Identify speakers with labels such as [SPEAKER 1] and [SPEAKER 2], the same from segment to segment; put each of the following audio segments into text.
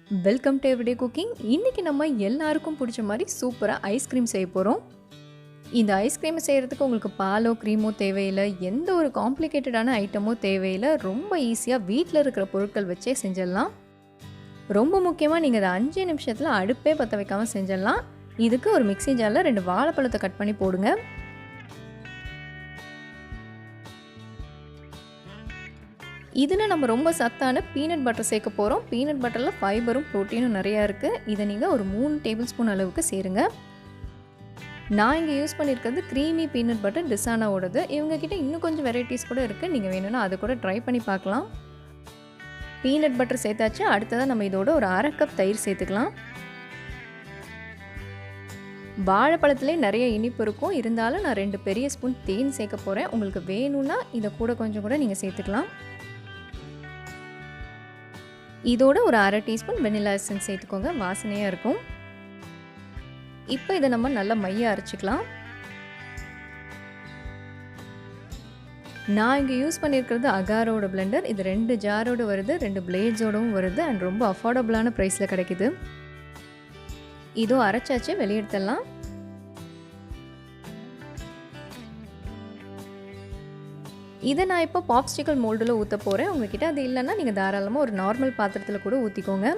[SPEAKER 1] Welcome to everyday cooking. இன்றைக்கி நம்ம எல்லாருக்கும் பிடிச்ச மாதிரி சூப்பராக ஐஸ்கிரீம் செய்ய போகிறோம். இந்த ஐஸ்கிரீம் செய்கிறதுக்கு உங்களுக்கு பாலோ க்ரீமோ தேவையில்லை, எந்த ஒரு காம்ப்ளிகேட்டடான ஐட்டமோ தேவையில்லை. ரொம்ப ஈஸியாக வீட்டில் இருக்கிற பொருட்கள் வச்சே செஞ்சிடலாம். ரொம்ப முக்கியமாக நீங்கள் அதை 5 நிமிஷத்தில் அடுப்பே பற்ற வைக்காமல் செஞ்சிடலாம். இதுக்கு ஒரு மிக்ஸி ஜாரில் 2 வாழைப்பழத்தை கட் பண்ணி போடுங்க. இதில் நம்ம ரொம்ப சத்தான பீனட் பட்டர் சேர்க்க போகிறோம். பீனட் பட்டரில் ஃபைபரும் ப்ரோட்டீனும் நிறையா இருக்குது. இதை நீங்கள் ஒரு 3 டேபிள் ஸ்பூன் அளவுக்கு சேருங்க. நான் இங்கே யூஸ் பண்ணியிருக்கிறது க்ரீமி பீனட் பட்டர் டிசானோடது. இவங்கக்கிட்ட இன்னும் கொஞ்சம் வெரைட்டிஸ் கூட இருக்குது. நீங்கள் வேணும்னா அதை கூட ட்ரை பண்ணி பார்க்கலாம். பீனட் பட்டர் சேர்த்தாச்சு. அடுத்ததாக நம்ம இதோட ஒரு 1/2 கப் தயிர் சேர்த்துக்கலாம். வாழைப்பழத்துலேயே நிறைய இனிப்பு இருக்கும், இருந்தாலும் நான் 2 பெரிய ஸ்பூன் தேன் சேர்க்க போகிறேன். உங்களுக்கு வேணும்னா இதை கொஞ்சம் கூட நீங்கள் சேர்த்துக்கலாம். இதோட ஒரு 1/2 டீஸ்பூன் வெனிலா எசன்ஸ் சேர்த்துக்கோங்க, வாசனையாக இருக்கும். இப்போ இதை நம்ம நல்லா மையாக அரைச்சிக்கலாம். நான் இங்கே யூஸ் பண்ணியிருக்கிறது அகாரோட பிளெண்டர். இது 2 ஜாரோடு வருது, 2 பிளேட்ஸோடவும் வருது அண்ட் ரொம்ப அஃபோர்டபுளான ப்ரைஸில் கிடைக்குது. இதோ அரைச்சாச்சு, வெளியெடுத்துடலாம். இதை நான் இப்போ பாப்சிக்கல் மோல்டில் ஊற்ற போகிறேன். உங்ககிட்ட அது இல்லைன்னா நீங்கள் தாராளமாக ஒரு நார்மல் பாத்திரத்தில் கூட ஊற்றிக்கோங்க.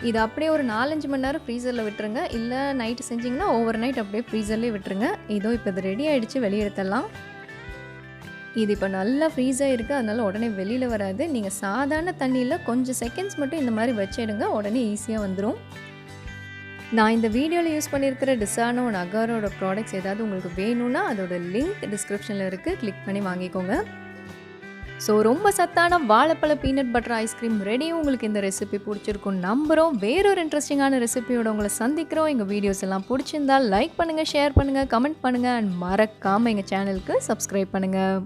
[SPEAKER 1] இது அப்படியே ஒரு 4-5 மணி நேரம் ஃப்ரீசரில் விட்டுருங்க. இல்லை நைட்டு செஞ்சிங்கன்னா ஓவர் நைட் அப்படியே ஃப்ரீசர்லேயே விட்டுருங்க. இதோ இப்போ இது ரெடி ஆகிடுச்சு, வெளியெடுத்துடலாம். இது இப்போ நல்லா ஃப்ரீஸாக இருக்குது, அதனால் உடனே வெளியில் வராது. நீங்கள் சாதாரண தண்ணியில் கொஞ்சம் செகண்ட்ஸ் மட்டும் இந்த மாதிரி வச்சிடுங்க, உடனே ஈஸியாக வந்துடும். நான் இந்த வீடியோவில் யூஸ் பண்ணியிருக்கிற டிசானோ அண்ட் அகாரோட ப்ராடக்ட்ஸ் ஏதாவது உங்களுக்கு வேணும்னா அதோட லிங்க் டிஸ்கிரிப்ஷனில் இருக்குது, கிளிக் பண்ணி வாங்கிக்கோங்க. ஸோ ரொம்ப சத்தான வாழைப்பழ பீனட் பட்டர் ஐஸ்கிரீம் ரெடி. உங்களுக்கு இந்த ரெசிபி பிடிச்சிருக்கும் நம்புகிறோம். வேறொரு இன்ட்ரெஸ்டிங்கான ரெசிபியோட உங்களை சந்திக்கிறோம். எங்கள் வீடியோஸ் எல்லாம் பிடிச்சிருந்தால் லைக் பண்ணுங்கள், ஷேர் பண்ணுங்கள், கமெண்ட் பண்ணுங்கள் அண்ட் மறக்காமல் எங்கள் சேனலுக்கு சப்ஸ்கிரைப் பண்ணுங்கள்.